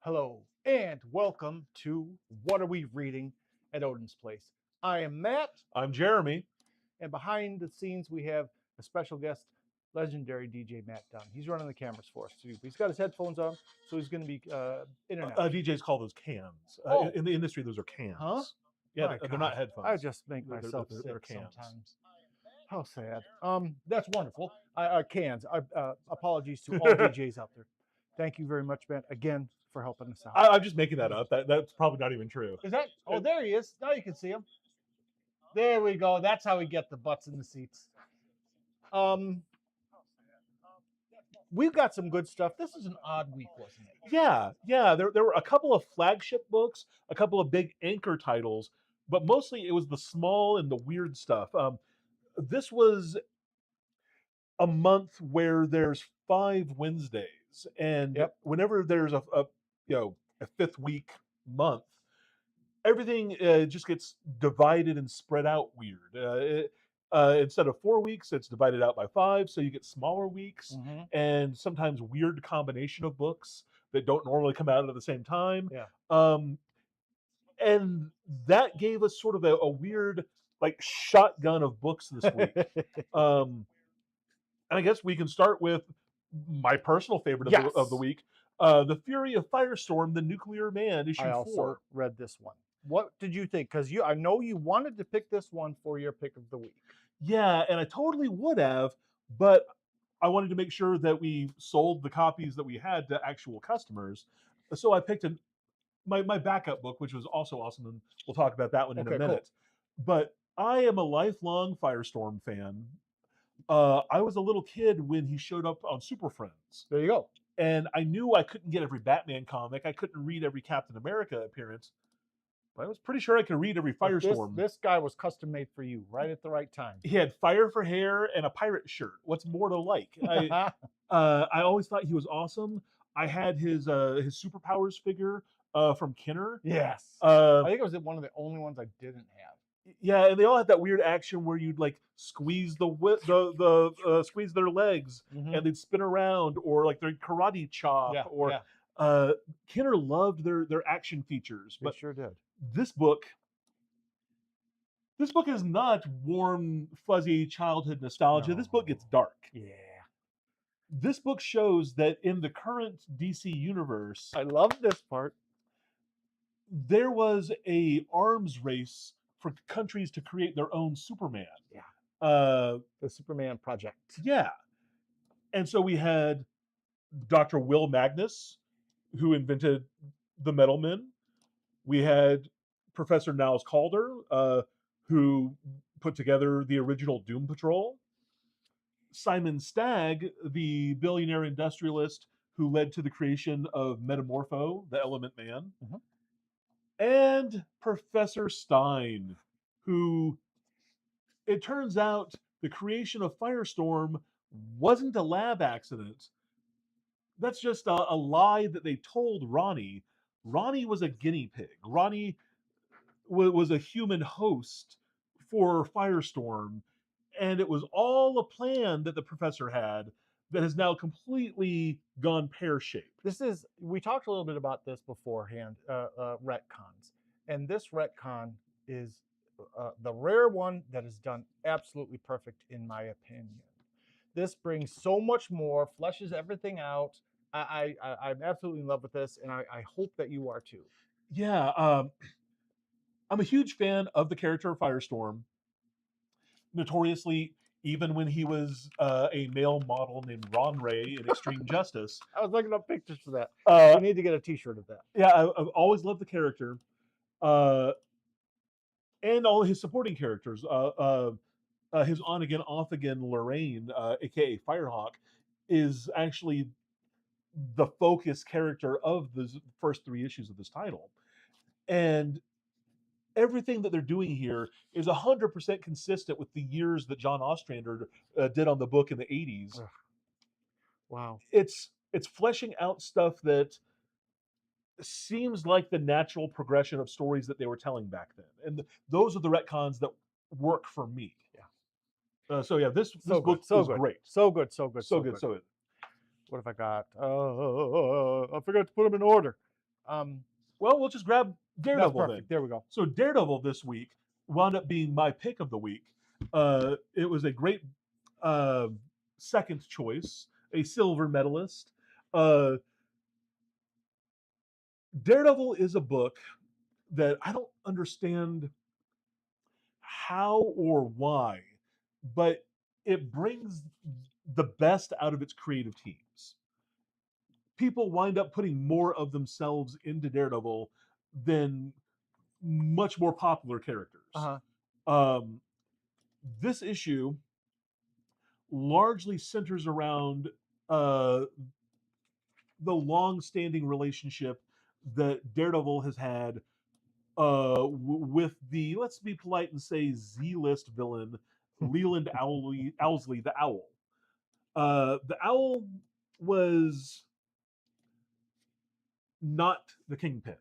Hello, and welcome to What Are We Reading at Odin's Place. I am Matt, I'm Jeremy. and behind the scenes we have a special guest, legendary DJ Matt Dunn. He's running the cameras for us too. He's got his headphones on, so he's going to be in and out. DJs call those cans. Oh. In the industry, those are cans. Huh? Yeah, My they're not God. headphones. I just make They're- myself they're sick cans. sometimes. How sad. That's wonderful. Cans. Apologies to all DJs out there. Thank you very much, Matt, again for helping us out. I'm just making that up. That's probably not even true. Is that? Oh, there he is. Now you can see him. There we go. That's how we get the butts in the seats. We've got some good stuff. This is an odd week, wasn't it? Yeah. There were a couple of flagship books, a couple of big anchor titles, but mostly it was the small and the weird stuff. This was a month where there's 5 Wednesdays, and Yep. whenever there's a fifth week month, everything just gets divided and spread out weird. Instead of 4 weeks, it's divided out by 5, so you get smaller weeks and sometimes weird combination of books that don't normally come out at the same time. Yeah. And that gave us sort of a weird like shotgun of books this week. And I guess we can start with my personal favorite of the week, The Fury of Firestorm, The Nuclear Man, issue 4. I also read this one. What did you think? Because I know you wanted to pick this one for your pick of the week. Yeah, and I totally would have, but I wanted to make sure that we sold the copies that we had to actual customers. So I picked my backup book, which was also awesome, and we'll talk about that one in a minute. Cool. But I am a lifelong Firestorm fan. I was a little kid when he showed up on Super Friends. There you go. And I knew I couldn't get every Batman comic. I couldn't read every Captain America appearance. But I was pretty sure I could read every Firestorm. This guy was custom made for you, right at the right time. He had fire for hair and a pirate shirt. What's more to like? I always thought he was awesome. I had his superpowers figure from Kenner. Yes. I think it was one of the only ones I didn't have. Yeah, and they all had that weird action where you'd like squeeze squeeze their legs and they'd spin around, or like their karate chop. Kenner loved their action features. They sure did. This book is not warm, fuzzy childhood nostalgia. No. This book gets dark. Yeah. This book shows that in the current DC universe, I love this part. There was a arms race for countries to create their own Superman. Yeah. The Superman Project. Yeah. And so we had Dr. Will Magnus, who invented the Metal Men. We had Professor Niles Calder, who put together the original Doom Patrol. Simon Stagg, the billionaire industrialist who led to the creation of Metamorpho, the Element Man. And Professor Stein, who, it turns out, the creation of Firestorm wasn't a lab accident. That's just a lie that they told Ronnie. Ronnie was a guinea pig. Ronnie was a human host for Firestorm, and it was all a plan that the professor had that has now completely gone pear-shaped. We talked a little bit about this beforehand, retcons. And this retcon is the rare one that is done absolutely perfect, in my opinion. This brings so much more, fleshes everything out. I'm absolutely in love with this, and I hope that you are too. Yeah, I'm a huge fan of the character of Firestorm. Notoriously, even when he was a male model named Ron Ray in Extreme Justice. I was looking up pictures for that. We need to get a t-shirt of that. Yeah, I've always loved the character. And all his supporting characters. His on-again, off-again Lorraine, a.k.a. Firehawk, is actually the focus character of the first 3 issues of this title. And everything that they're doing here is 100% consistent with the years that John Ostrander did on the book in the 80s. Ugh. Wow. It's fleshing out stuff that seems like the natural progression of stories that they were telling back then. And those are the retcons that work for me. Yeah. This book was great. So good. What have I got? I forgot to put them in order. Well, we'll just grab That's Daredevil then. perfect. There we go. So Daredevil this week wound up being my pick of the week. It was a great uh, second choice, a silver medalist. Uh, Daredevil is a book that I don't understand how or why, but it brings the best out of its creative teams. People wind up putting more of themselves into Daredevil than much more popular characters. Uh-huh. Um, this issue largely centers around uh, the long-standing relationship that Daredevil has had with the, let's be polite and say, Z-list villain Leland Owlsley the Owl. The Owl was not the Kingpin.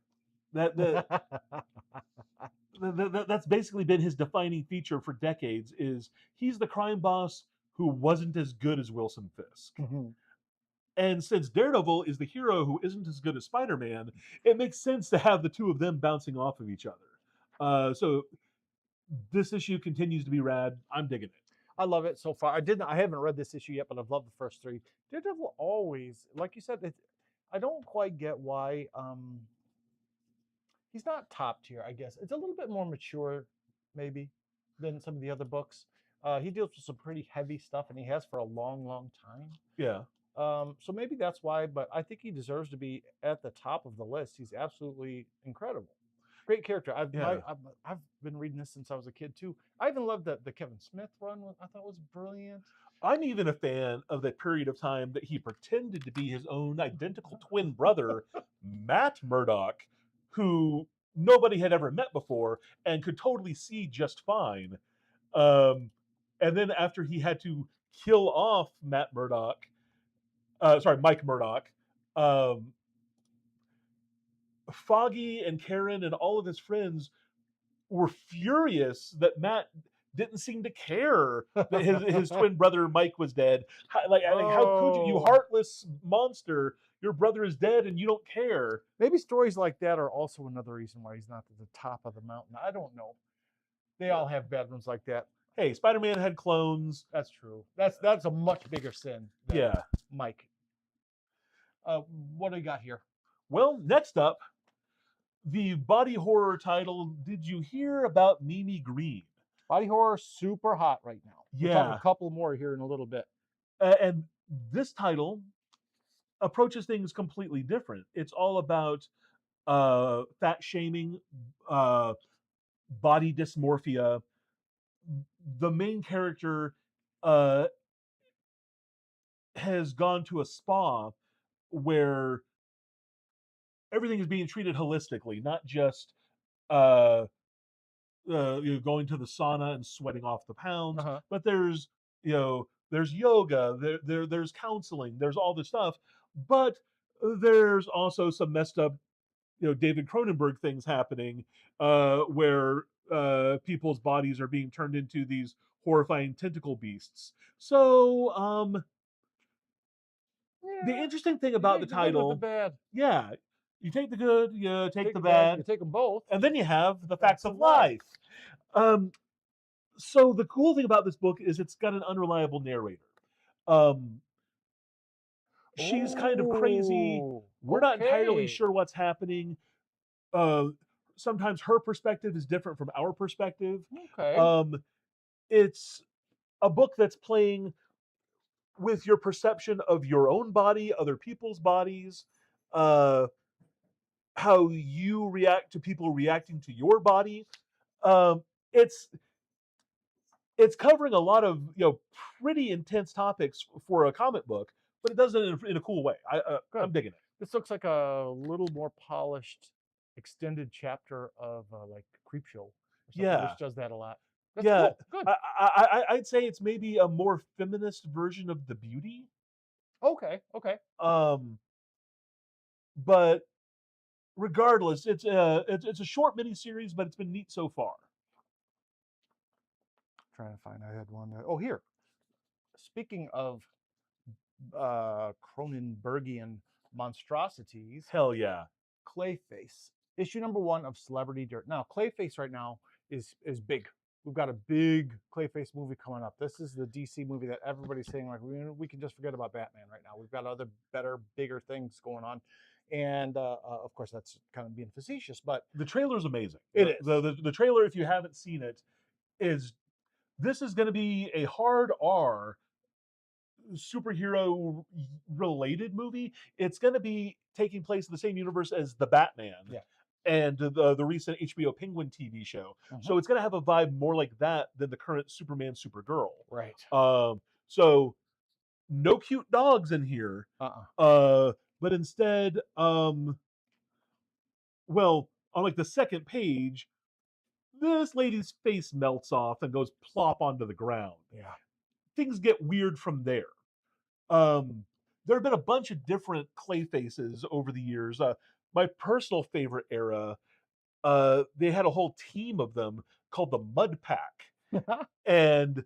That's basically been his defining feature for decades. Is he's the crime boss who wasn't as good as Wilson Fisk. Mhm. And since Daredevil is the hero who isn't as good as Spider-Man, it makes sense to have the two of them bouncing off of each other. So this issue continues to be rad. I'm digging it. I love it so far. I haven't read this issue yet, but I've loved the first three. Daredevil always, like you said, I don't quite get why he's not top tier. I guess it's a little bit more mature, maybe, than some of the other books. He deals with some pretty heavy stuff, and he has for a long, long time. Yeah. So maybe that's why, but I think he deserves to be at the top of the list. He's absolutely incredible. Great character. Yeah. I've been reading this since I was a kid too. I even loved the Kevin Smith run. I thought was brilliant. I'm even a fan of that period of time that he pretended to be his own identical twin brother, Matt Murdock, who nobody had ever met before and could totally see just fine. Um, and then after he had to kill off Mike Murdock, um, Foggy and Karen and all of his friends were furious that Matt didn't seem to care that his twin brother Mike was dead. How could you Oh, heartless monster? Your brother is dead and you don't care. maybe stories like that are also another reason why he's not at the top of the mountain. I don't know. They all have bad ones like that. Hey, Spider-Man had clones. That's true. That's a much bigger sin than Yeah. Mike. What do we got here? Well, next up, the body horror title. Did you hear about Mimi Green? Body horror super hot right now. We're talking Yeah. a couple more here in a little bit. And this title approaches things completely different. It's all about fat shaming, body dysmorphia. The main character uh, has gone to a spa where everything is being treated holistically, not just uh, going to the sauna and sweating off the pounds, Uh-huh. but there's yoga, there's counseling, there's all this stuff, but there's also some messed up David Cronenberg things happening where people's bodies are being turned into these horrifying tentacle beasts. So the Yeah. interesting thing You about the take the good with the title, bad. yeah, you take the good, you take Take the the bad. bad, You take them both. and then you have the facts of life. Um, so the cool thing about this book is it's got an unreliable narrator. Um, she's kind of crazy. Oh, We're not entirely okay. sure what's happening. Uh, Sometimes her perspective is different from our perspective. Okay. Um, it's a book that's playing with your perception of your own body, other people's bodies, uh, how you react to people reacting to your body. Um, it's it's covering a lot of pretty intense topics for a comic book, but it does it in a cool way. Good. I'm digging it. This looks like a little more polished, extended chapter of like Creepshow or something, Yeah, which does that a lot. That's yeah. cool. Good. I'd say it's maybe a more feminist version of the beauty. Okay. Okay. Um, but regardless, it's a short miniseries, but it's been neat so far. Trying to find. I had one. Oh, here. Speaking of Cronenbergian monstrosities, Hell yeah. Clayface, issue number 1 of Celebrity Dirt. Now, Clayface right now is big. We've got a big Clayface movie coming up. This is the DC movie that everybody's saying like we can just forget about Batman right now. We've got other better, bigger things going on, and of course that's kind of being facetious, but The trailer's amazing. It is. The trailer, if you haven't seen it, is this is going to be a hard R superhero related movie. It's going to be taking place in the same universe as the Batman. Yeah. And the recent HBO Penguin TV show. So it's going to have a vibe more like that than the current Superman Supergirl. right. So no cute dogs in here. But instead, well, on like the second page, this lady's face melts off and goes plop onto the ground. Yeah. Things get weird from there. There have been a bunch of different clay faces over the years. My personal favorite era, they had a whole team of them called the Mud Pack. And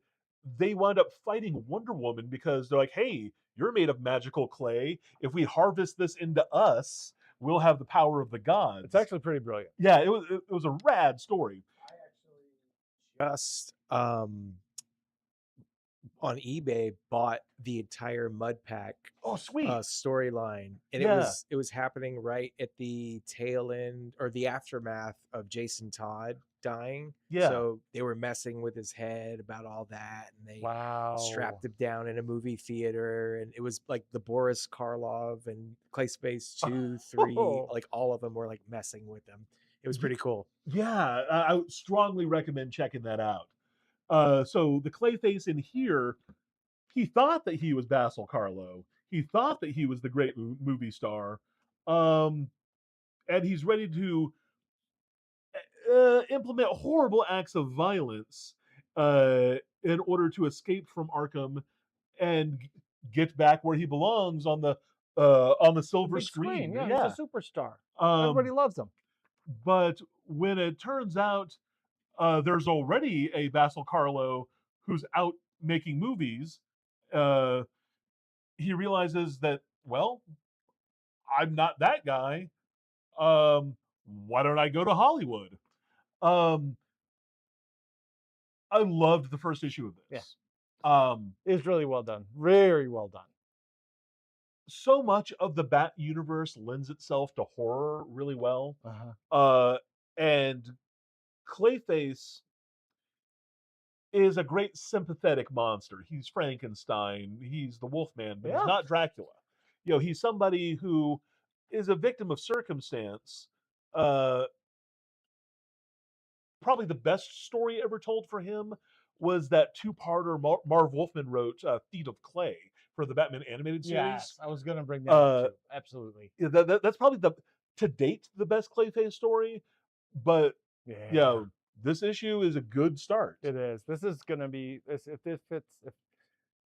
they wound up fighting Wonder Woman because they're like, hey, you're made of magical clay. If we harvest this into us, we'll have the power of the gods. It's actually pretty brilliant. Yeah, it was a rad story. I actually just on eBay bought the entire Mud Pack Oh, sweet. storyline, and Yeah. it was happening right at the tail end or the aftermath of Jason Todd dying. Yeah. So they were messing with his head about all that, and they Wow. strapped him down in a movie theater, and it was like the Boris Karloff and Clayface 2, 3, like all of them were like messing with them. It was pretty cool. Yeah, I would strongly recommend checking that out. So the Clayface in here, he thought that he was Basil Carlo. He thought that he was the great movie star, and he's ready to implement horrible acts of violence in order to escape from Arkham and get back where he belongs on the silver Big screen. Yeah, he's a superstar. Um, Everybody loves him. But when it turns out there's already a Basil Carlo who's out making movies, he realizes that, well, I'm not that guy. Why don't I go to Hollywood? I loved the first issue of this. It's really well done. Very well done. So much of the Bat universe lends itself to horror really well. And Clayface is a great sympathetic monster. He's Frankenstein. He's the Wolfman, but Yeah. he's not Dracula. You know, he's somebody who is a victim of circumstance. Probably the best story ever told for him was that two-parter Marv Wolfman wrote, Feet of Clay, for the Batman animated series. Yes, I was going to bring that up too. Absolutely. Yeah, that's probably to date the best Clayface story, but yeah, this issue is a good start. It is. This is going to be this if this is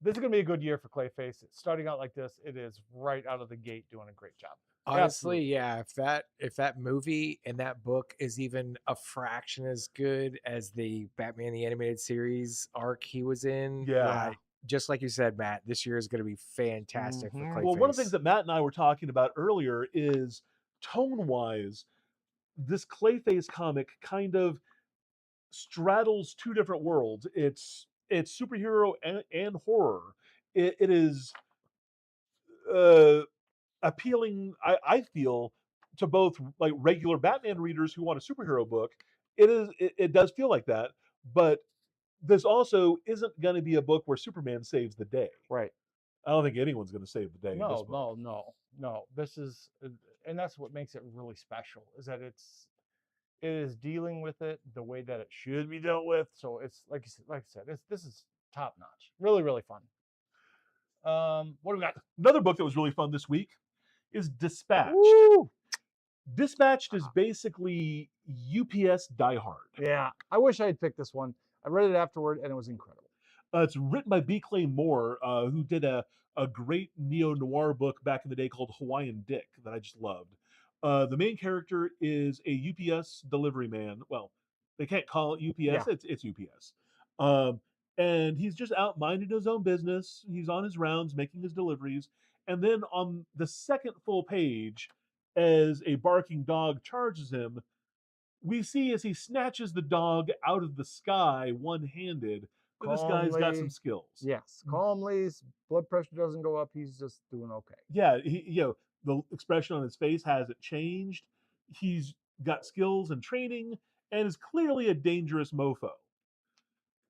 going to be a good year for Clayface. Starting out like this, it is right out of the gate doing a great job. Honestly, yeah, if that movie and that book is even a fraction as good as the Batman the Animated Series arc he was in, Yeah. just like you said, Matt, this year is going to be fantastic for Clayface. Well, one of the things that Matt and I were talking about earlier is tone-wise, this Clayface comic kind of straddles two different worlds. It's superhero and horror. It is appealing, I feel, to both like regular Batman readers who want a superhero book. It does feel like that, but this also isn't going to be a book where Superman saves the day. Right. I don't think anyone's going to save the day. No. This is, and that's what makes it really special, is that it is dealing with it the way that it should be dealt with. So it's like I said, this is top notch. Really, really fun. What do we got? Another book that was really fun this week is Dispatched. Woo! Dispatched is basically UPS Die Hard. Yeah, I wish I had picked this one. I read it afterward, and it was incredible. It's written by B. Clay Moore, who did a great neo-noir book back in the day called Hawaiian Dick that I just loved. The main character is a UPS delivery man. Well, they can't call it UPS. Yeah. It's UPS. And he's just out minding his own business. He's on his rounds, making his deliveries. And then on the second full page, as a barking dog charges him, we see as he snatches the dog out of the sky one-handed that this guy's got some Calmly, skills. yes, calmly. His blood pressure doesn't go up. He's just doing okay. Yeah, the expression on his face hasn't changed. He's got skills and training and is clearly a dangerous mofo.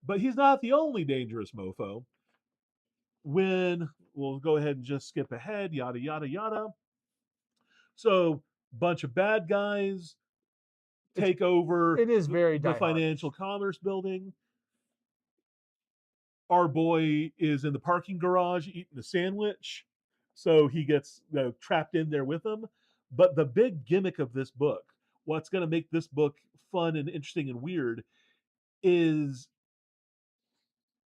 But he's not the only dangerous mofo. When we'll go ahead and just skip ahead, yada yada yada. So, bunch of bad guys take over It is very the Die financial commerce building. Our boy is in the parking garage eating a sandwich, so he gets trapped in there with them. But the big gimmick of this book, what's going to make this book fun and interesting and weird, is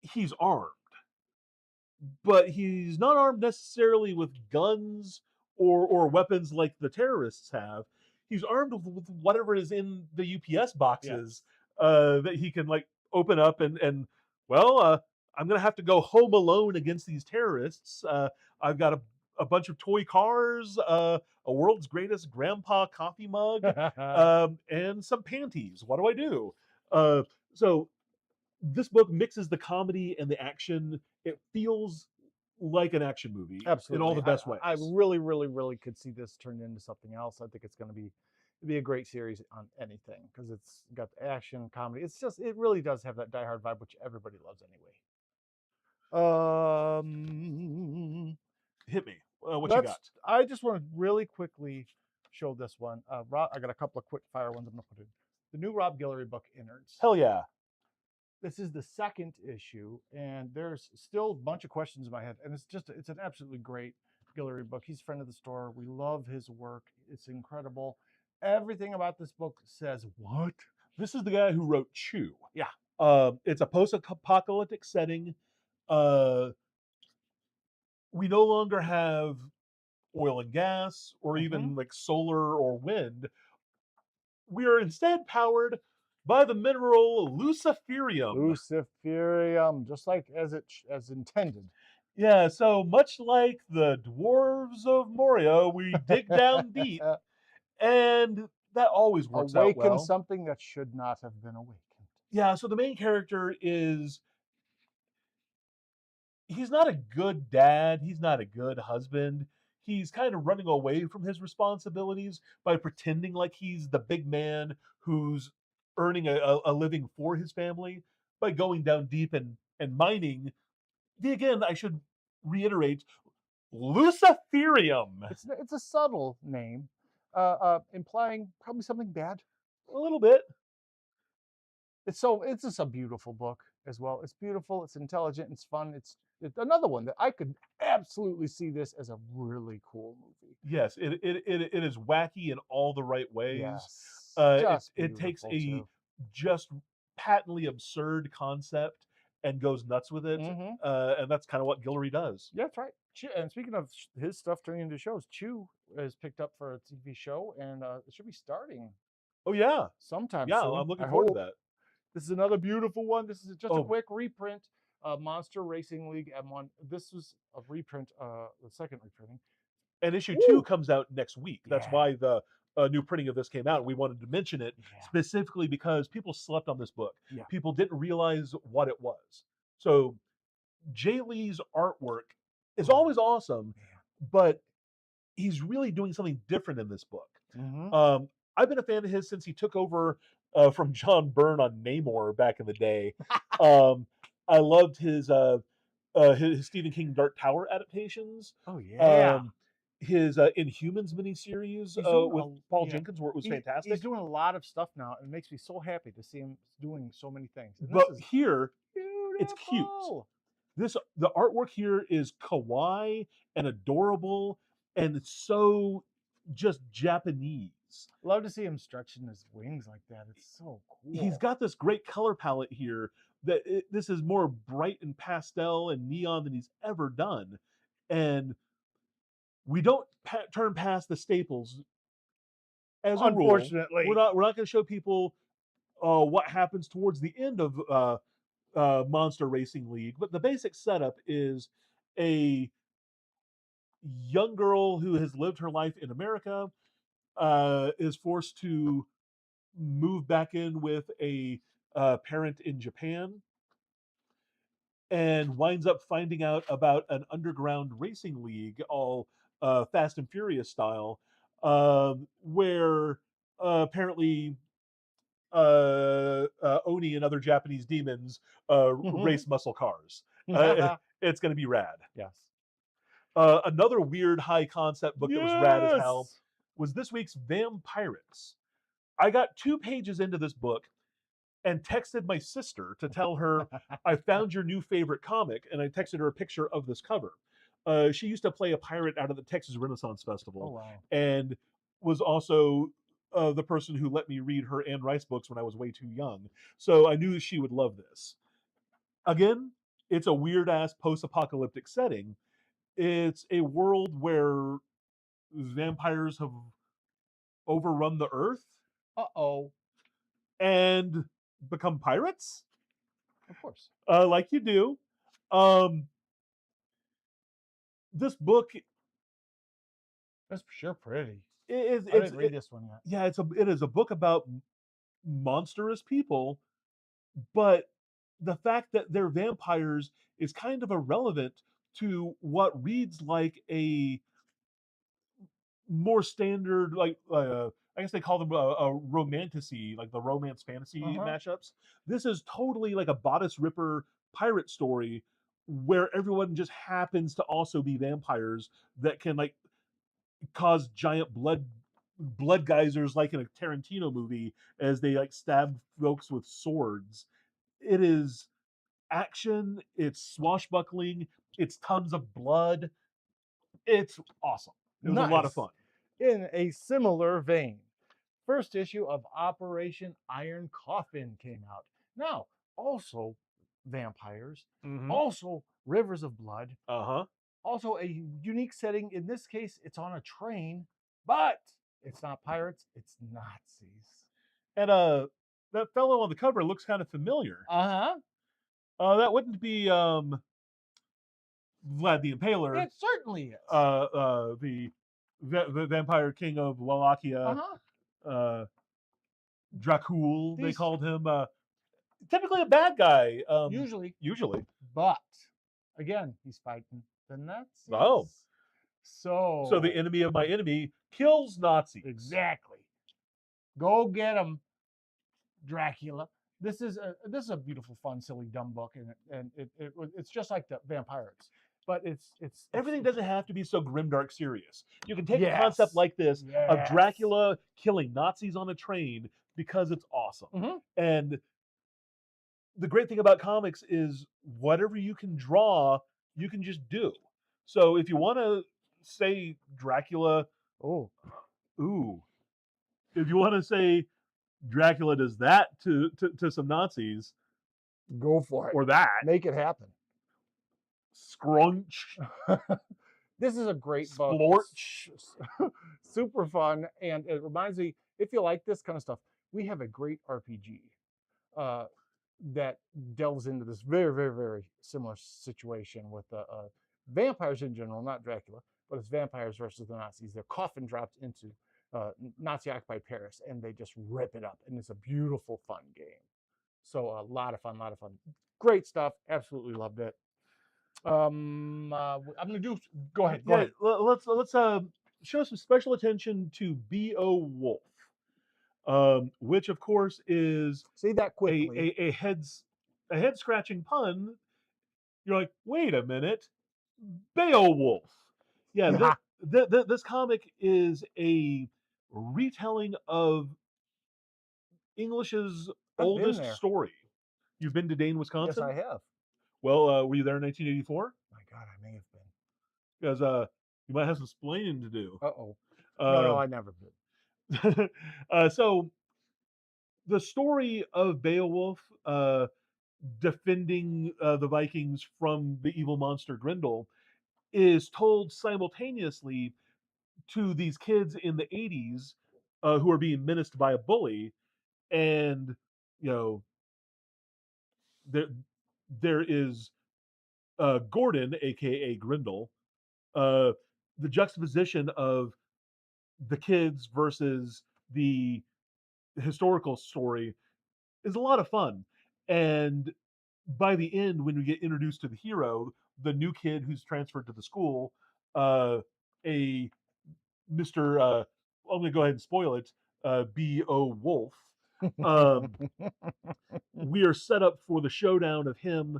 he's armed, but he's not armed necessarily with guns or weapons like the terrorists have. He's armed with whatever is in the UPS boxes that he can like open up and well, I'm gonna have to go home alone against these terrorists. I've got a bunch of toy cars, a world's greatest grandpa coffee mug, and some panties. What do I do? So this book mixes the comedy and the action. It feels like an action movie in all Absolutely. the best ways. I really, really, really could see this turned into something else. I think it's going to be a great series on anything because it's got the action, comedy. It's just it really does have that Die Hard vibe, which everybody loves anyway. Hit me. What you got? I just want to really quickly show this one. I got a couple of quick fire ones I'm going to put in. The new Rob Guillory book, Innards. Hell yeah. This is the second issue, and there's still a bunch of questions in my head. And it's an absolutely great Guillory book. He's a friend of the store. We love his work. It's incredible. Everything about this book says what? This is the guy who wrote Chew. Yeah. It's a post-apocalyptic setting. We no longer have oil and gas or even like solar or wind. We are instead powered by the mineral luciferium. Luciferium, just like as intended. Yeah, so much like the dwarves of Moria, we dig down deep, and that always works out Awaken well. something that should not have been awakened. Yeah, so the main character he's not a good dad, he's not a good husband. He's kind of running away from his responsibilities by pretending like he's the big man who's earning a living for his family by going down deep and mining. Again, I should reiterate, luciferium. It's a subtle name, implying probably something bad. A little bit. It's just a beautiful book as well. It's beautiful. It's intelligent. It's fun. It's another one that I could absolutely see this as a really cool movie. Yes, it is wacky in all the right ways. Yes, It takes a too. just patently absurd concept and goes nuts with it, and that's kind of what Guillory does. Yeah, that's right. And speaking of his stuff turning into shows, Chew is picked up for a TV show, and it should be starting. Oh yeah, sometime yeah, soon. I'm looking forward to that. This is another beautiful one. This is just a quick reprint. Monster Racing League M1. This was a reprint, the second reprinting. And issue 2 comes out next week. That's why the new printing of this came out. We wanted to mention it specifically because people slept on this book. People didn't realize what it was. So Jay Lee's artwork is always awesome, but he's really doing something different in this book. I've been a fan of his since he took over from John Byrne on Namor back in the day. I loved his Stephen King Dark Tower adaptations. Oh yeah. His Inhumans miniseries with Paul Jenkins, where it was fantastic. He's doing a lot of stuff now, and it makes me so happy to see him doing so many things. And but here, it's cute. The artwork here is kawaii and adorable, and it's so just Japanese. Love to see him stretching his wings like that. It's so cool. He's got this great color palette here that this is more bright and pastel and neon than he's ever done, and we don't turn past the staples. As a rule, unfortunately, we're not going to show people what happens towards the end of Monster Racing League, but the basic setup is a young girl who has lived her life in America. is forced to move back in with a parent in Japan and winds up finding out about an underground racing league, all Fast and Furious style, where apparently Oni and other Japanese demons race muscle cars. It's going to be rad. Yes. Another weird high concept book that was rad as hell was this week's Vampirates. I got 2 pages into this book and texted my sister to tell her I found your new favorite comic, and I texted her a picture of this cover. She used to play a pirate out of the Texas Renaissance Festival, Oh, wow. and was also the person who let me read her Anne Rice books when I was way too young. So I knew she would love this. Again, it's a weird ass post apocalyptic setting. It's a world where vampires have overrun the earth Uh-oh. and become pirates, Of course. like you do. This book That's for sure pretty. is I didn't read this one yet. yeah, it is a book about monstrous people, but the fact that they're vampires is kind of irrelevant to what reads like a more standard, like I guess they call them a romantasy, like the romance fantasy mashups. This is totally like a bodice ripper pirate story where everyone just happens to also be vampires that can like cause giant blood geysers like in a Tarantino movie as they like stab folks with swords. It is action, it's swashbuckling, it's tons of blood. It's awesome. It was a lot of Nice. fun. In a similar vein, first issue of Operation Iron Coffin came out. Now, also vampires, also rivers of blood, Uh-huh. also a unique setting. In this case, it's on a train, but it's not pirates, it's Nazis. And that fellow on the cover looks kind of familiar. Uh-huh. That wouldn't be Vlad the Impaler, It certainly is. the vampire king of Wallachia, Uh-huh. Dracul, they These- called him. Typically a bad guy. Usually. Usually. But again, he's fighting the Nazis. Oh. So So the enemy of my enemy kills Nazis. exactly. Go get him, Dracula. This is a beautiful, fun, silly, dumb book, and it's just like the vampires, but it's Everything doesn't have to be so grimdark serious. You can take a Yes. concept like this of Yes. Dracula killing Nazis on a train because it's awesome. Mhm. And the great thing about comics is whatever you can draw, you can just do. So if you want to say Dracula, Oh, ooh, if you want to say Dracula does that to some Nazis go for it. or that, Make it happen. scrunch, This is a great book. splorch. Super fun, and it reminds me, if you like this kind of stuff, we have a great RPG that delves into this very, very, very similar situation with vampires in general, not Dracula, but it's vampires versus the Nazis. They're coffin dropped into Nazi-occupied Paris, and they just rip it up, and it's a beautiful, fun game. So a lot of fun, great stuff. Absolutely loved it. I'm gonna do. Go ahead. Go Yeah, ahead. let's show some special attention to B.O. Wolf, which of course is Say that quickly. a head scratching pun. You're like, wait a minute, Beowulf. Yeah, this comic is a retelling of English's I've been oldest there. story. You've been to Dane, Yes, Wisconsin? I have. Well, were you there in 1984? My God, I may have been. Because you might have some splaining to do. Uh-oh. No, I never been. So the story of Beowulf defending the Vikings from the evil monster Grendel is told simultaneously to these kids in the 80s who are being menaced by a bully, and you know there is Gordon, aka Grendel, the juxtaposition of the kids versus the historical story is a lot of fun. And by the end, when we get introduced to the hero, the new kid who's transferred to the school, a Mr. I'm going to go ahead and spoil it, B.O. Wolf. Um, we are set up for the showdown of him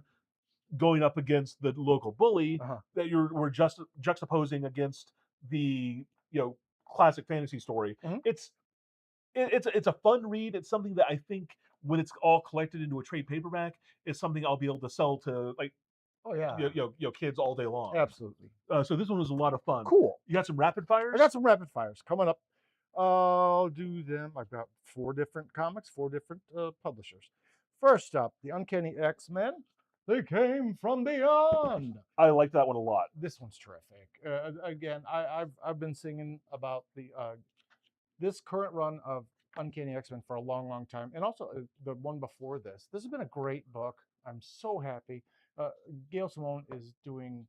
going up against the local bully Uh-huh. that we're just juxtaposing against the classic fantasy story. Mhm. It's a fun read. It's something that I think when it's all collected into a trade paperback is something I'll be able to sell to like Oh yeah, kids all day long. absolutely. So this one was a lot of fun. Cool. You got some rapid fires? I got some rapid fires coming up. I'll do them. I've got 4 different comics, 4 different publishers. First up, the Uncanny X-Men. They came from beyond. I like that one a lot. This one's terrific. Again, I've been singing about the this current run of Uncanny X-Men for a long, long time, and also the one before this. This has been a great book. I'm so happy. Gail Simone is doing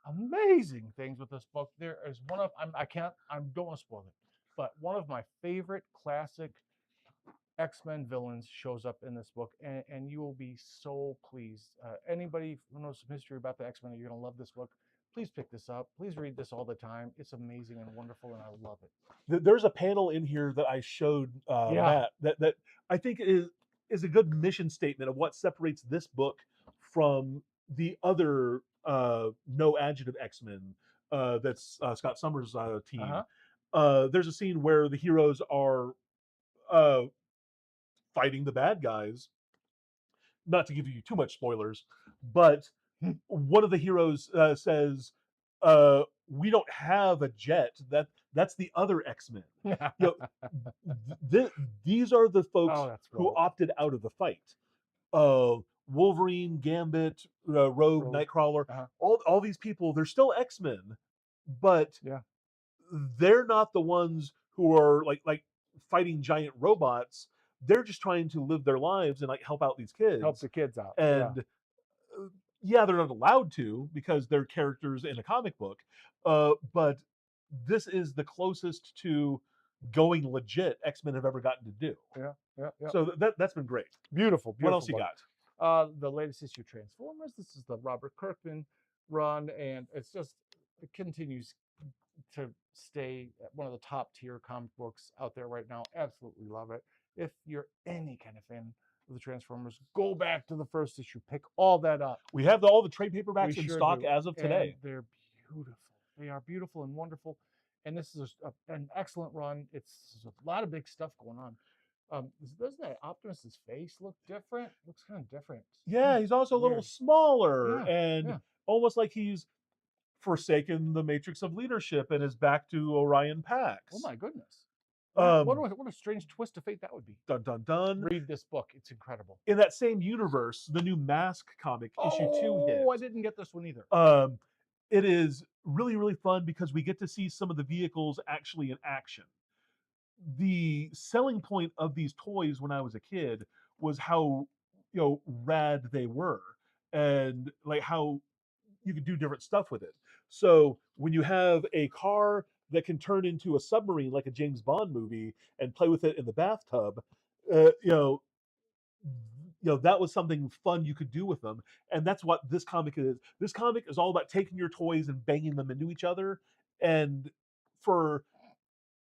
amazing things with this book. There is one of I don't want to spoil it, but one of my favorite classic X-Men villains shows up in this book, and you will be so pleased. Anybody who knows some history about the X-Men, you're going to love this book. Please pick this up. Please read this all the time. It's amazing and wonderful, and I love it. There's a panel in here that I showed Yeah. Matt that I think is a good mission statement of what separates this book from the other no adjective X-Men that's Scott Summers' team. There's a scene where the heroes are uh, fighting the bad guys. Not to give you too much spoilers, but one of the heroes says, "We don't have a jet. That's the other X-Men." You know, these are the folks Oh, that's who great. opted out of the fight. Wolverine, Gambit, Rogue, Rogue. Nightcrawler, Uh-huh. all these people, they're still X-Men, but Yeah. they're not the ones who are like fighting giant robots. They're just trying to live their lives and like help out these kids. Help the kids out. And yeah, they're not allowed to because they're characters in a comic book. But this is the closest to going legit X-Men have ever gotten to do. Yeah. So that's been great. Beautiful. What else you book. got? The latest issue Transformers. This is the Robert Kirkman run, and it continues to stay one of the top tier comic books out there right now. Absolutely love it. If you're any kind of fan of the Transformers, go back to the first issue, pick all that up. We have all the trade paperbacks We in sure stock do. as of today. And they're beautiful. They are beautiful and wonderful. And this is an excellent run. It's a lot of big stuff going on. Doesn't that Optimus's face look different? Looks kind of different. Yeah, he's also a little Weird. smaller Yeah, and yeah. almost like he's forsaken the matrix of leadership and is back to Orion Pax. Oh my goodness. Um, What a strange twist of fate that would be. Dun dun dun. Read this book. It's incredible. In that same universe, the new Mask comic issue 2 hit. Oh, I didn't get this one either. It is really, really fun because we get to see some of the vehicles actually in action. The selling point of these toys when I was a kid was how rad they were and like how you could do different stuff with it. So when you have a car that can turn into a submarine like a James Bond movie and play with it in the bathtub, that was something fun you could do with them. And that's what this comic is. This comic is all about taking your toys and banging them into each other. And for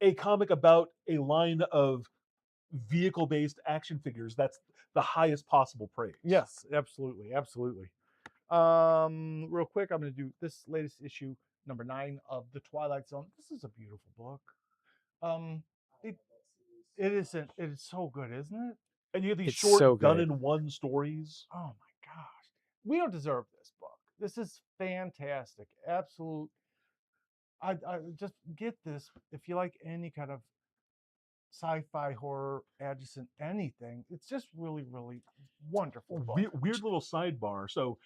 a comic about a line of vehicle-based action figures, that's the highest possible praise. Yes, absolutely. Real quick, I'm going to do this latest issue, number 9 of The Twilight Zone. This is a beautiful book. It is so good, isn't it? And you have these It's short, so done good. in one stories. Oh my gosh. We don't deserve this book. This is fantastic. Absolute. I just get this. If you like any kind of sci-fi, horror, adjacent, anything, it's just really, really wonderful book. Weird little sidebar. So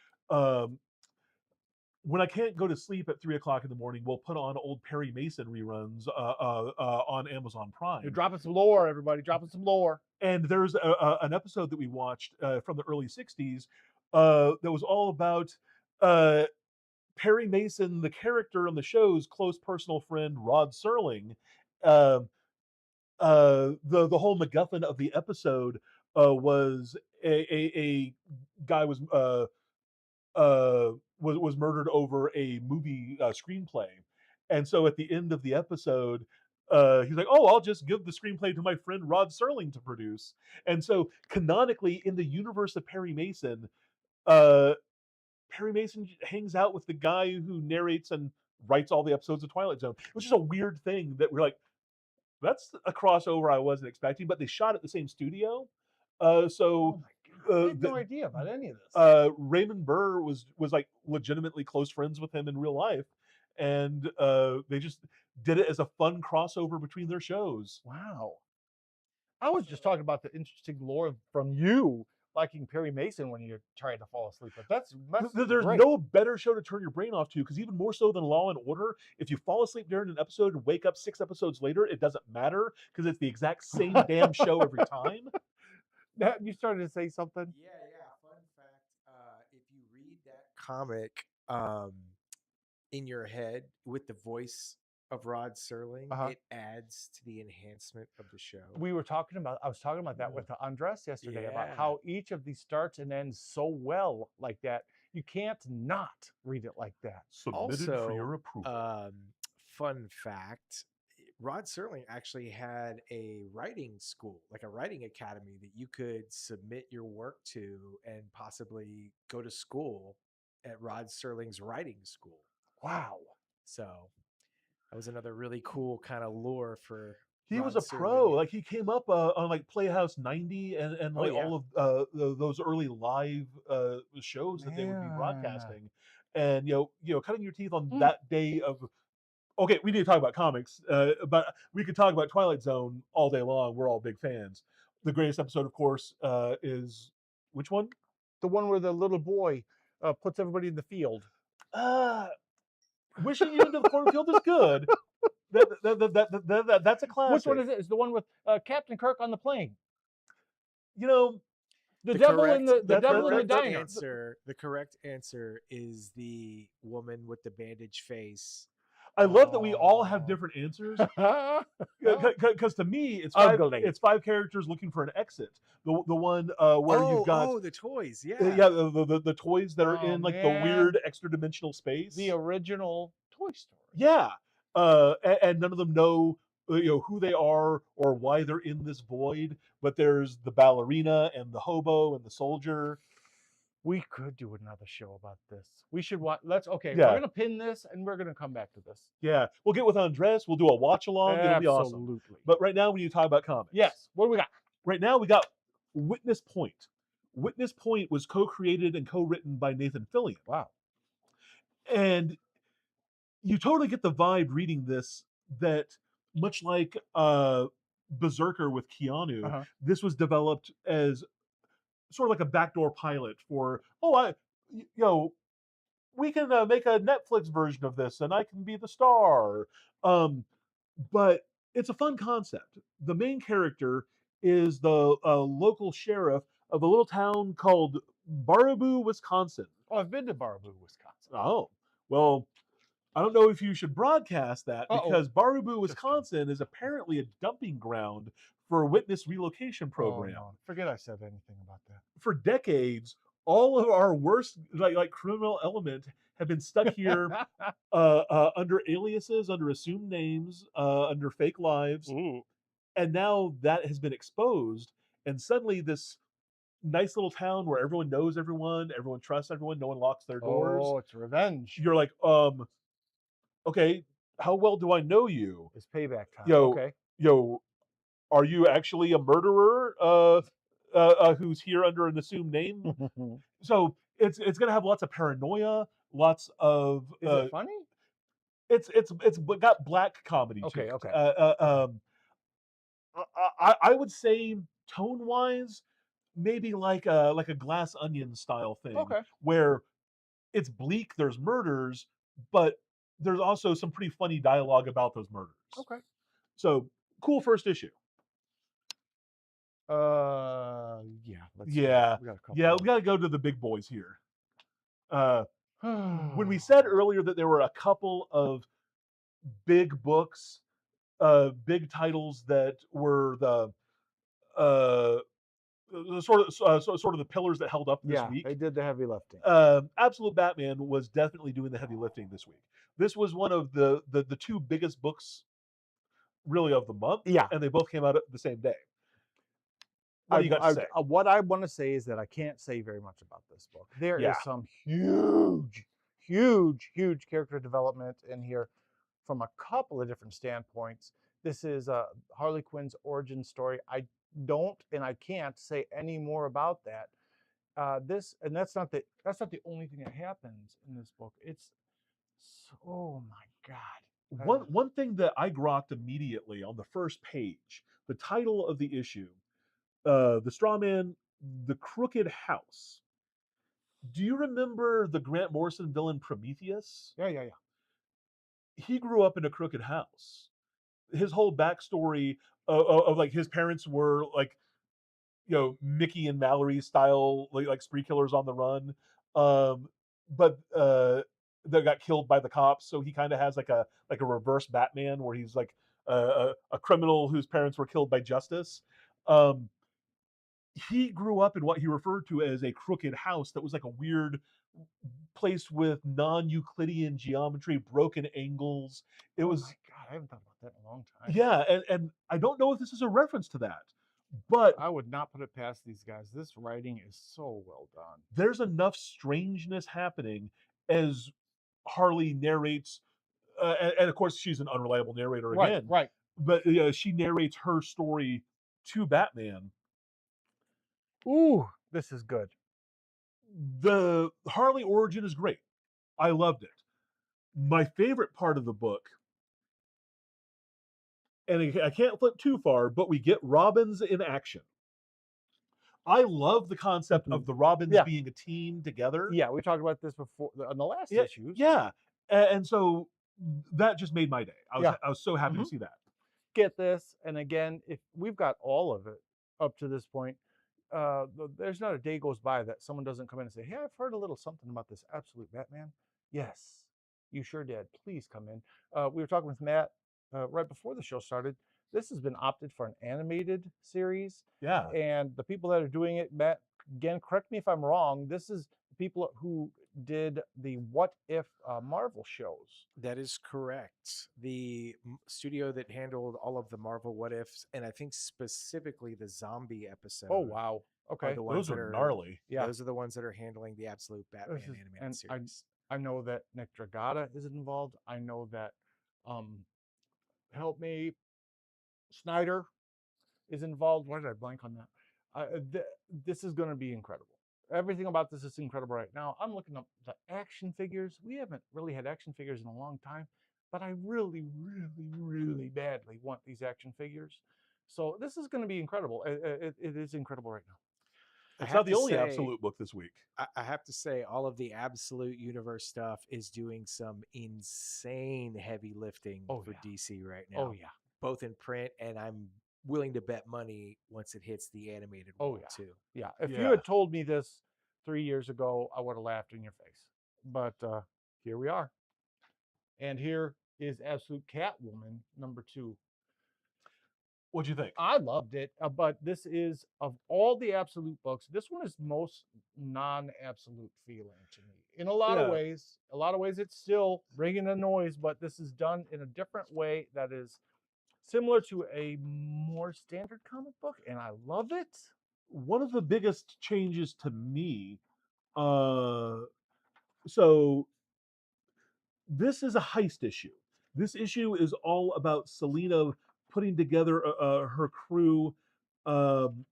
when I can't go to sleep at 3 o'clock in the morning, we'll put on old Perry Mason reruns on Amazon Prime. You're dropping some lore, everybody. Dropping some lore. And there's an episode that we watched from the early 60s that was all about Perry Mason, the character on the show's close personal friend, Rod Serling. The whole MacGuffin of the episode was a guy was murdered over a movie screenplay, and so at the end of the episode, he's like, "Oh, I'll just give the screenplay to my friend Rod Serling to produce." And so, canonically, in the universe of Perry Mason, uh, Perry Mason hangs out with the guy who narrates and writes all the episodes of Twilight Zone, which is a weird thing that we're like, that's a crossover I wasn't expecting, but they shot at the same studio. Oh So my god, I had the, no idea about any of this. Raymond Burr was like legitimately close friends with him in real life, and they just did it as a fun crossover between their shows. Wow. I was just talking about the interesting lore from you liking Perry Mason when you're trying to fall asleep, but that's There's great. no better show to turn your brain off to, because even more so than Law and Order, if you fall asleep during an episode and wake up 6 episodes later, it doesn't matter because it's the exact same damn show every time. You started to say something? Yeah, yeah. Fun fact: if you read that comic in your head with the voice of Rod Serling, Uh-huh. it adds to the enhancement of the show. I was talking about that with Andres yesterday about Yeah. how each of these starts and ends so well like that. You can't not read it like that. Submitted for your approval. Fun fact: Rod Serling actually had a writing school, like a writing academy that you could submit your work to and possibly go to school at Rod Serling's writing school. Wow. So that was another really cool kind of lore for. He was Rod a pro. Serling. Like, he came up on like Playhouse 90 and Oh, like yeah. all of those early live shows that they would be Man. broadcasting, and cutting your teeth on Mm. that day of. Okay, we need to talk about comics, but we could talk about Twilight Zone all day long. We're all big fans. The greatest episode, of course, is which one? The one where the little boy puts everybody in the field. Wishing you into the cornfield is good. That's a classic. Which one is it? It's the one with Captain Kirk on the plane. You know, The devil in the devil in the correct diner. The correct answer is the woman with the bandaged face. I love that we all have Oh. different answers. Oh. Because to me, Ugly. it's five characters looking for an exit. The one where you've got the toys, yeah, the toys that are Oh, in like man. the weird extra dimensional space. The original Toy Story. Yeah, and none of them know who they are or why they're in this void. But there's the ballerina and the hobo and the soldier. We could do another show about this. We should watch. Okay. Yeah. We're gonna pin this, and we're gonna come back to this. Yeah, we'll get with Andres. We'll do a watch along. It'll be awesome. Absolutely. But right now, we need to talk about comics. Yes. What do we got? Right now, we got Witness Point. Witness Point was co-created and co-written by Nathan Fillion. Wow. And you totally get the vibe reading this that, much like Berserker with Keanu, this was developed as sort of like a backdoor pilot for, we can make a Netflix version of this and I can be the star. But it's a fun concept. The main character is the local sheriff of a little town called Baraboo, Wisconsin. Oh, I've been to Baraboo, Wisconsin. Oh, well, I don't know if you should broadcast that because Baraboo, Wisconsin is apparently a dumping ground for a witness relocation program. Oh, no. Forget I said anything about that. For decades, all of our worst like criminal element have been stuck here under aliases, under assumed names, under fake lives. Ooh. And now that has been exposed, and suddenly this nice little town where everyone knows everyone trusts everyone, no one locks their doors. Oh, it's revenge. You're like, okay, how well do I know you? It's payback time. Okay. Are you actually a murderer who's here under an assumed name? So it's going to have lots of paranoia, lots of. Is it funny? It's got black comedy. Okay. To it. Okay. I would say tone wise, maybe like a Glass Onion style thing. Okay. Where it's bleak. There's murders, but there's also some pretty funny dialogue about those murders. Okay. So cool first issue. Yeah. We got to go to the big boys here. When we said earlier that there were a couple of big books big titles that were uh, sort of the pillars that held up this Yeah, week. they did the heavy lifting. Absolute Batman was definitely doing the heavy lifting this week. This was one of the two biggest books really of the month, Yeah. and they both came out the same day. What do you got to say? What I want to say is that I can't say very much about this book. There Yeah. is some huge character development in here from a couple of different standpoints. This is Harley Quinn's origin story. I don't and I can't say any more about that. That's not the only thing that happens in this book. It's oh my god. One thing that I grokked immediately on the first page, the title of the issue, the straw man, the crooked house. Do you remember the Grant Morrison villain Prometheus? Yeah. He grew up in a crooked house. His whole backstory of like his parents were like, Mickey and Mallory style, like spree killers on the run, um, but that got killed by the cops. So he kind of has like a reverse Batman where he's like a criminal whose parents were killed by justice. Um, he grew up in what he referred to as a crooked house that was like a weird place with non-Euclidean geometry, broken angles. It Oh was my god, I haven't thought about that in a long time. yeah, and I don't know if this is a reference to that, but I would not put it past these guys. This writing is so well done. there's enough strangeness happening as Harley narrates, and of course she's an unreliable narrator again, Right. but she narrates her story to Batman. Ooh, this is good. The Harley origin is great. I loved it. My favorite part of the book, and I can't flip too far, but we get Robins in action. I love the concept of the Robins Yeah. being a team together. Yeah, we talked about this before on the last Yeah, issues. yeah, and so that just made my day. Yeah. I was so happy to Mhm. see that. Get this, and again, if we've got all of it up to this point, there's not a day goes by that someone doesn't come in and say, "Hey, I've heard a little something about this Absolute Batman." Yes, you sure did. Please come in. We were talking with Matt right before the show started. This has been opted for an animated series, Yeah, and the people that are doing it, Matt, again, correct me if I'm wrong. This is the people who did the What If Marvel shows. That is correct. The studio that handled all of the Marvel What Ifs, and I think specifically the zombie episode. Oh wow. Are Okay. the ones those that are are gnarly. Yeah. Those are the ones that are handling the Absolute Batman animated And series. I know that Nick Dragata is involved. I know that help me Snyder is involved. Why did I blank on that? This is going to be incredible. Everything about this is incredible right now. I'm looking up the action figures. We haven't really had action figures in a long time, but I really badly want these action figures. So this is going to be incredible. It is incredible right now. It's not the only Absolute book this week. I have to say, all of the Absolute Universe stuff is doing some insane heavy lifting for DC right now. Oh yeah. Both in print, and I'm willing to bet money once it hits the animated world too. Yeah. If you had told me this 3 years ago, I would have laughed in your face. But here we are. And here is Absolute Catwoman #2. What'd you think? I loved it, but this is of all the Absolute books, this one is most non-absolute feeling to me. In a lot of ways, it's still bringing the noise, but this is done in a different way that is similar to a more standard comic book, and I love it. One of the biggest changes to me, so this is a heist issue. This issue is all about Selena putting together her crew. Um,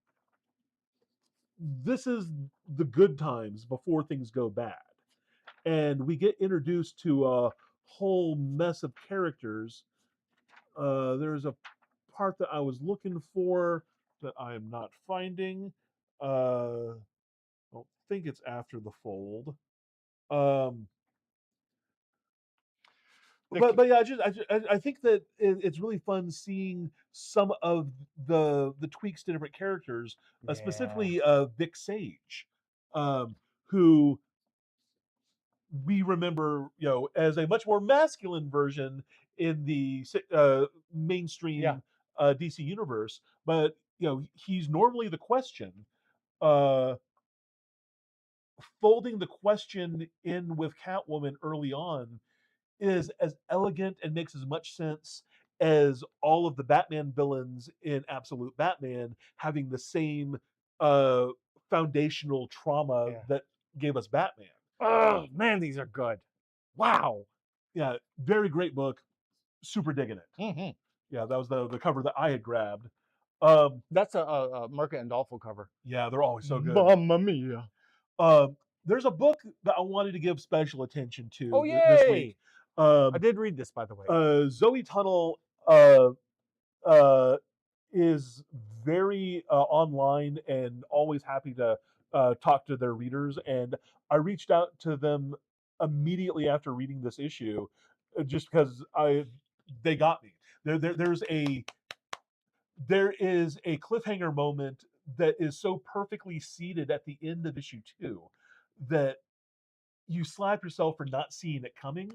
this is the good times before things go bad. And we get introduced to a whole mess of characters. There's a part that I was looking for that I am not finding. I don't think it's after the fold. But yeah, I think that it's really fun seeing some of the tweaks to different characters, specifically Vic Sage, who we remember, as a much more masculine version in the mainstream DC universe, but he's normally the Question. Uh, Folding the Question in with Catwoman early on is as elegant and makes as much sense as all of the Batman villains in Absolute Batman having the same uh, foundational trauma Yeah. that gave us Batman. Oh man, these are good. Wow. Yeah, very great book. Super digging it. Mm-hmm. Yeah, that was the cover that I had grabbed. That's a Merca and Dolfo cover. Yeah, they're always so good. Mamma mia. There's a book that I wanted to give special attention Oh to this week. yay! I did read this, by the way. Zoe Tunnel uh, is very online and always happy to talk to their readers. And I reached out to them immediately after reading this issue, just because they got me. There is a cliffhanger moment that is so perfectly seated at the end of issue 2 that you slap yourself for not seeing it coming.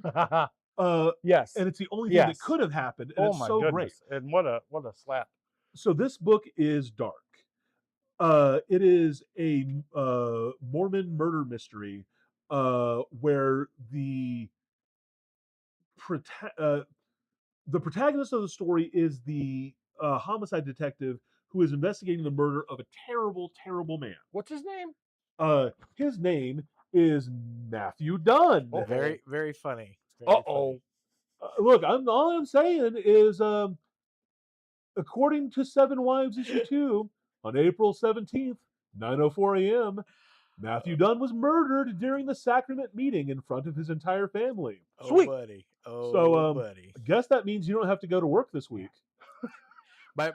Yes. And it's the only thing that Yes. could have happened, and Oh it's my so great. goodness! And what a slap. So this book is dark. It is a Mormon murder mystery where prota- uh, the protagonist of the story is the homicide detective who is investigating the murder of a terrible, terrible man. What's his name? His name is Matthew Dunn. Uh-oh. Very, very funny. Very Uh-oh. funny. Look, all I'm saying is, according to Seven Wives issue 2, on April 17th, 9:04 a.m., Matthew Dunn was murdered during the sacrament meeting in front of his entire family. Oh, Sweet. buddy. Oh, So, buddy. I guess that means you don't have to go to work this week.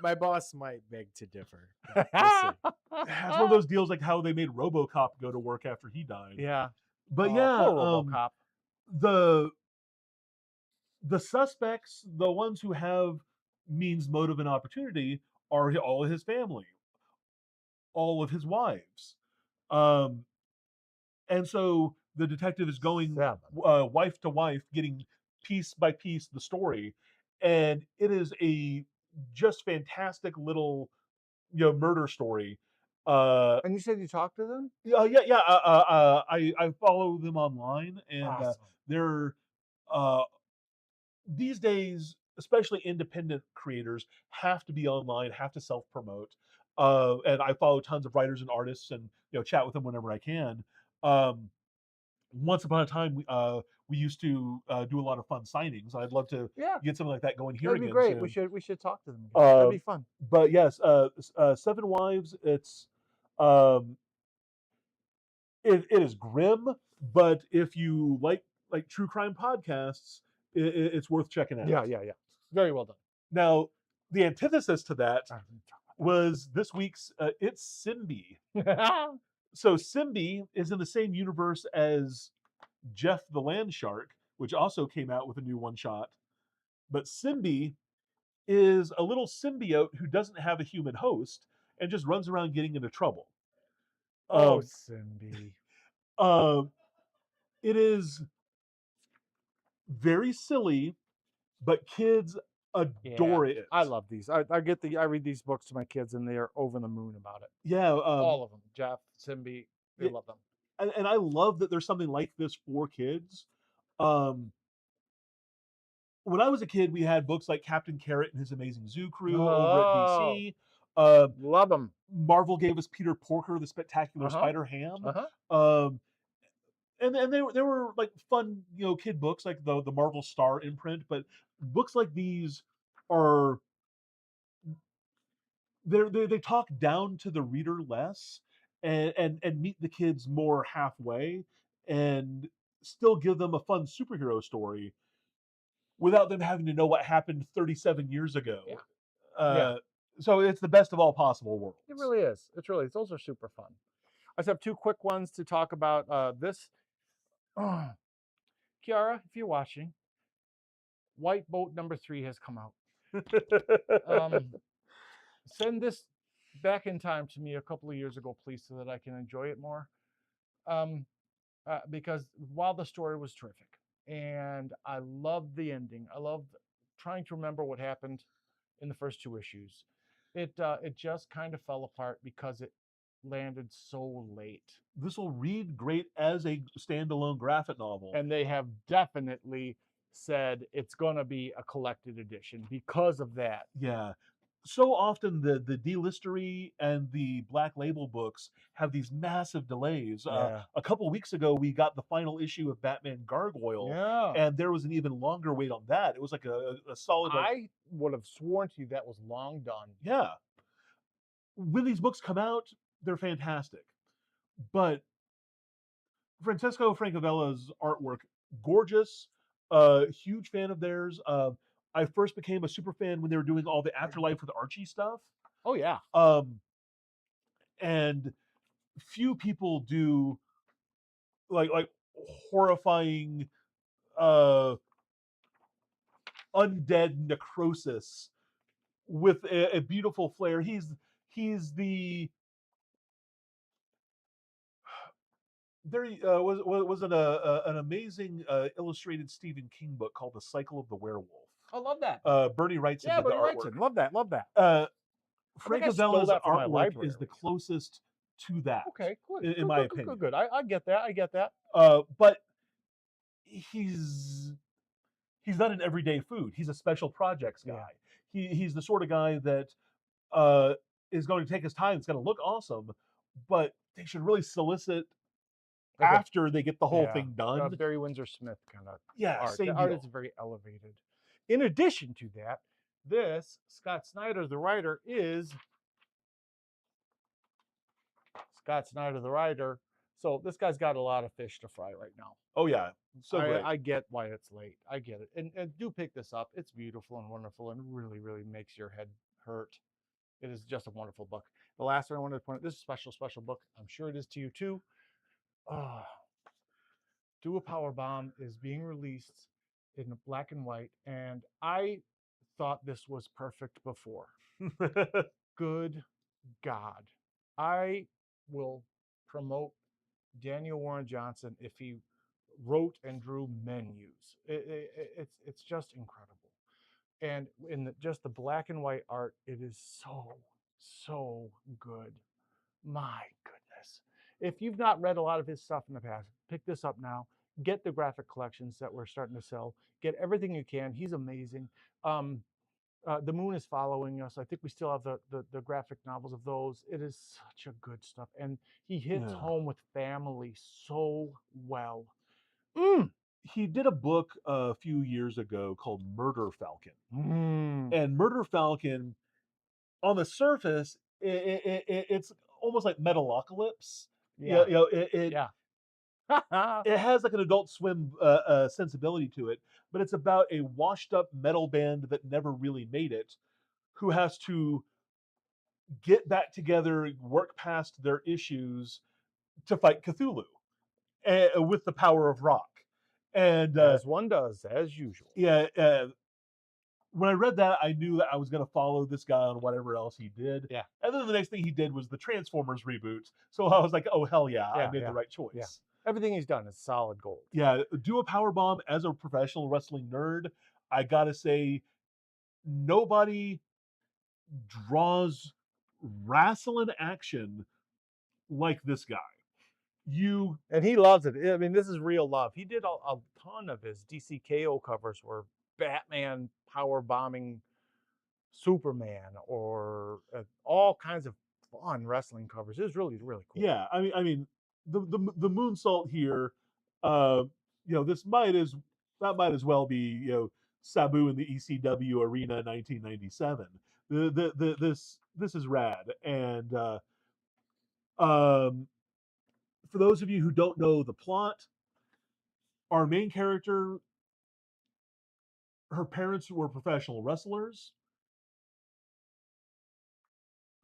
My boss might beg to differ. But we'll see. It's one of those deals like how they made RoboCop go to work after he died. Yeah. But Oh, yeah, poor RoboCop. the suspects, the ones who have means, motive, and opportunity, are all of his family, all of his wives. And so the detective is going wife to wife, getting piece by piece the story, and it is a just fantastic little murder story. And you said you talked to them? Yeah. I follow them online, and Awesome. they're these days, especially independent creators, have to be online, have to self promote. And I follow tons of writers and artists, and chat with them whenever I can. Um, Once upon a time, we used to do a lot of fun signings. I'd love to Yeah. get something like that going here That'd be again great. soon. We should talk to them again. That'd be fun. But yes, Seven Wives. Um, it is grim, but if you like true crime podcasts, it's worth checking out. Yeah. Very well done. Now, the antithesis to that was this week's It's Simbi. So Simbi is in the same universe as Jeff the Land Shark, which also came out with a new one shot. But Simbi is a little symbiote who doesn't have a human host and just runs around getting into trouble. Oh, Simbi. It is very silly, but kids adore it. I love these. I read these books to my kids, and they are over the moon about it. Yeah, All of them. Jeff, Simbi, they love them. And I love that there's something like this for kids. When I was a kid, we had books like Captain Carrot and His Amazing Zoo Crew over at DC. Love them. Marvel gave us Peter Porker, the Spectacular Spider Ham. And there were like fun, kid books like the Marvel Star imprint, but books like these are they talk down to the reader less and meet the kids more halfway and still give them a fun superhero story without them having to know what happened 37 years ago. So it's the best of all possible worlds. It really is. It's really, those are super fun. I just have two quick ones to talk about. This, Kiara, if you're watching, White Boat #3 has come out. Send this back in time to me a couple of years ago, please, so that I can enjoy it more. Because while the story was terrific, and I loved the ending, I loved trying to remember what happened in the first 2 issues. It just kind of fell apart because it landed so late. This will read great as a standalone graphic novel. And they have definitely said it's going to be a collected edition because of that. Yeah. So often the D-listery and the Black Label books have these massive delays. Yeah. A couple of weeks ago, we got the final issue of Batman Gargoyle, Yeah. and there was an even longer wait on that. It was like a solid. Like, I would have sworn to you that was long done. yeah. When these books come out, they're fantastic. But Francesco Francavella's artwork, gorgeous. Huge fan of theirs. I first became a super fan when they were doing all the Afterlife with Archie stuff. Oh yeah. And few people do like horrifying undead necrosis with a beautiful flair. He's the there was an amazing illustrated Stephen King book called The Cycle of the Werewolf. I love that. Bernie Wrightson Yeah, did the Bernie artwork. Wrightson. Love that. Love that. think I stole Francavella's that from my artwork is library. the closest to that. Okay, good. In good, my good, good, opinion. good, good. I get that. I get that. But he's not an everyday food. He's a special projects guy. Yeah. He's the sort of guy that is going to take his time. It's going to look awesome, but they should really solicit Like a- after they get the whole thing done. Barry Windsor Smith kind of Yeah, art. same The art deal. is very elevated. In addition to that, this Scott Snyder, the writer, is Scott Snyder, the writer. So this guy's got a lot of fish to fry right now. Oh yeah, so great. I get why it's late. I get it. And do pick this up. It's beautiful and wonderful and really, really makes your head hurt. It is just a wonderful book. The last one I wanted to point out, this is a special, special book. I'm sure it is to you too. Do a Power Bomb is being released in black and white, and I thought this was perfect before. Good God. I will promote Daniel Warren Johnson if he wrote and drew menus. It's just incredible. And in just the black and white art, it is so good. My goodness. If you've not read a lot of his stuff in the past, pick this up now. Get the graphic collections that we're starting to sell. Get everything you can. He's amazing. The Moon is Following Us. I think we still have the graphic novels of those. It is such a good stuff. And he hits home with family so well. He did a book a few years ago called Murder Falcon. And Murder Falcon, on the surface, it's almost like Metalocalypse. Yeah. It has like an Adult Swim sensibility to it, but it's about a washed-up metal band that never really made it, who has to get back together, work past their issues to fight Cthulhu with the power of rock. And as one does, as usual. Yeah. When I read that, I knew that I was going to follow this guy on whatever else he did. Yeah. And then the next thing he did was the Transformers reboot. So I was like, oh, hell yeah, I made the right choice. Yeah. Everything he's done is solid gold. Yeah. Do a Power Bomb as a professional wrestling nerd. I got to say, nobody draws wrestling action like this guy. And he loves it. I mean, this is real love. He did a ton of his DCKO covers were Batman power bombing Superman or all kinds of fun wrestling covers. It was really, really cool. Yeah, I mean, the moonsault here, this might as well be Sabu in the ECW arena in 1997. This is rad, and for those of you who don't know the plot, our main character, her parents were professional wrestlers.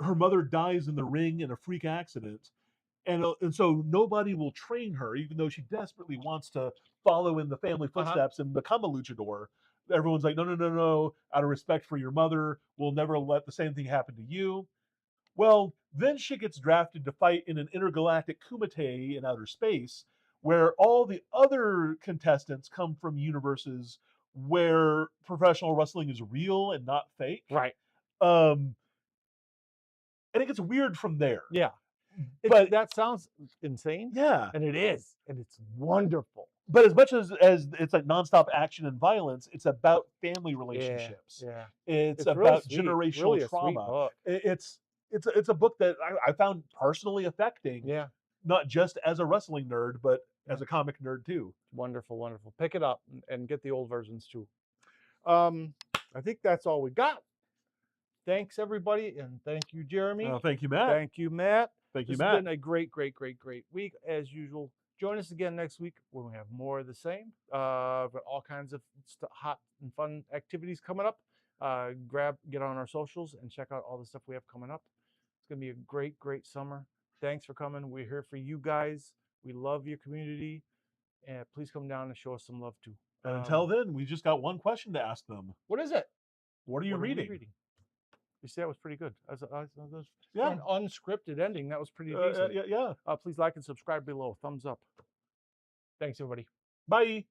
Her mother dies in the ring in a freak accident, and so nobody will train her, even though she desperately wants to follow in the family footsteps and become a luchador. Everyone's like, no, out of respect for your mother, we'll never let the same thing happen to you. Well, then she gets drafted to fight in an intergalactic kumite in outer space, where all the other contestants come from universes where professional wrestling is real and not fake. Right. And it gets weird from there. Yeah. But that sounds insane. yeah, And it is. And it's wonderful. but as much as it's like nonstop action and violence, it's about family relationships. Yeah. It's It's really about sweet. generational Really a sweet trauma. book. It's a book that I found personally affecting, Yeah. not just as a wrestling nerd, but Yeah. as a comic nerd too. Wonderful, wonderful. Pick it up and get the old versions too. I think that's all we got. Thanks everybody, and thank you, Jeremy. Thank you, Matt. Thank you, Matt. Thank you, This Matt. has been a great week as usual. Join us again next week when we have more of the same. Got all kinds of hot and fun activities coming up. Get on our socials and check out all the stuff we have coming up. It's gonna be a great summer. Thanks for coming. We're here for you guys. We love your community, and please come down and show us some love too. And until then, we just got one question to ask them. What is it? What are you What we reading? You see, that was pretty good. For Yeah. an unscripted ending, that was pretty decent. Yeah. Please like and subscribe below. Thumbs up. Thanks, everybody. Bye.